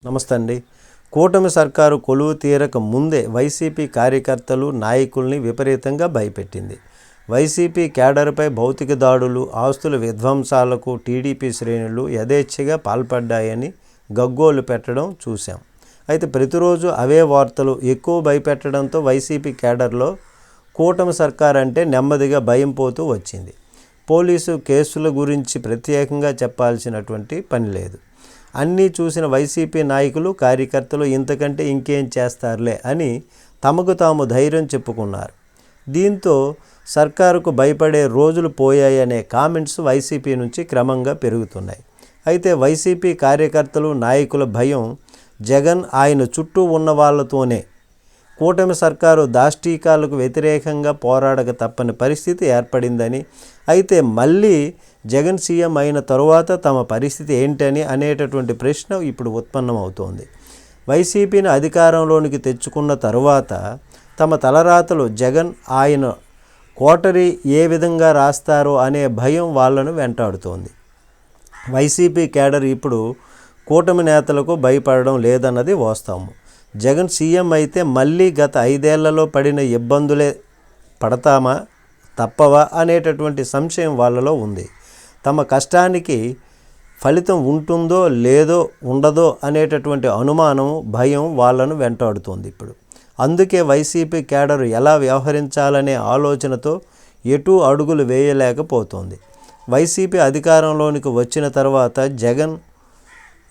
నమస్తే అండి. కూటమి సర్కారు కొలువు తీరక ముందే వైసీపీ కార్యకర్తలు, నాయకుల్ని విపరీతంగా భయపెట్టింది. వైసీపీ క్యాడర్పై భౌతిక దాడులు, ఆస్తుల విధ్వంసాలకు టీడీపీ శ్రేణులు యథేచ్ఛగా పాల్పడ్డాయని గగ్గోలు పెట్టడం చూశాం. అయితే ప్రతిరోజు అవే వార్తలు ఎక్కువ భయపెట్టడంతో వైసీపీ క్యాడర్లో కూటమి సర్కార్ అంటే నెమ్మదిగా భయం పోతూ వచ్చింది. పోలీసు కేసుల గురించి ప్రత్యేకంగా చెప్పాల్సినటువంటి పని లేదు. అన్నీ చూసిన వైసీపీ నాయకులు, కార్యకర్తలు ఇంతకంటే ఇంకేం చేస్తారులే అని తమకు తాము ధైర్యం చెప్పుకున్నారు. దీంతో సర్కారుకు భయపడే రోజులు పోయాయనే కామెంట్స్ వైసీపీ నుంచి క్రమంగా పెరుగుతున్నాయి. అయితే వైసీపీ కార్యకర్తలు, నాయకుల భయం జగన్, ఆయన చుట్టూ ఉన్న వాళ్ళతోనే. కూటమి సర్కారు దాష్టీకాలకు వ్యతిరేకంగా పోరాడక తప్పని పరిస్థితి ఏర్పడిందని, అయితే మళ్ళీ జగన్ సీఎం అయిన తరువాత తమ పరిస్థితి ఏంటని అనేటటువంటి ప్రశ్న ఇప్పుడు ఉత్పన్నమవుతోంది. వైసీపీని అధికారంలోనికి తెచ్చుకున్న తరువాత తమ తలరాతలు జగన్, ఆయన కోటరీ ఏ విధంగా రాస్తారో అనే భయం వాళ్ళను వెంటాడుతోంది. వైసీపీ క్యాడర్ ఇప్పుడు కూటమి నేతలకు భయపడడం లేదన్నది వాస్తవం. జగన్ సీఎం అయితే మళ్ళీ గత 5 ఏళ్లలో పడిన ఇబ్బందులే పడతామా, తప్పవా అనేటటువంటి సంశయం వాళ్ళలో ఉంది. తమ కష్టానికి ఫలితం ఉంటుందో లేదో, ఉండదో అనేటటువంటి అనుమానం, భయం వాళ్ళను వెంటాడుతోంది ఇప్పుడు. అందుకే వైసీపీ క్యాడర్ ఎలా వ్యవహరించాలనే ఆలోచనతో ఎటూ అడుగులు వేయలేకపోతోంది. వైసీపీ అధికారంలోనికి వచ్చిన తర్వాత జగన్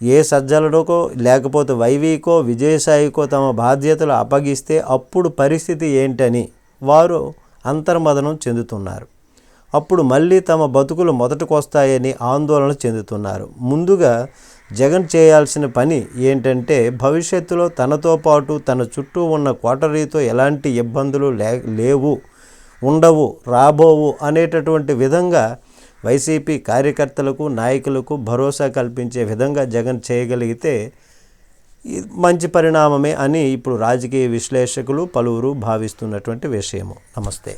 ఏ సజ్జలకో లేకపోతే వైవీకో, విజయసాయికో తమ బాధ్యతలు అప్పగిస్తే అప్పుడు పరిస్థితి ఏంటని వారు అంతర్మదనం చెందుతున్నారు. అప్పుడు మళ్ళీ తమ బతుకులు మొదటికొస్తాయని ఆందోళన చెందుతున్నారు. ముందుగా జగన్ చేయాల్సిన పని ఏంటంటే భవిష్యత్తులో తనతో పాటు తన చుట్టూ ఉన్న కోటరీతో ఎలాంటి ఇబ్బందులు లేవు, ఉండవు, రాబోవు అనేటటువంటి విధంగా వైసీపీ కార్యకర్తలకు, నాయకులకు భరోసా కల్పించే విధంగా జగన్ చేయగలిగితే మంచి పరిణామమే అని ఇప్పుడు రాజకీయ విశ్లేషకులు పలువురు భావిస్తున్నటువంటి విషయము. నమస్తే.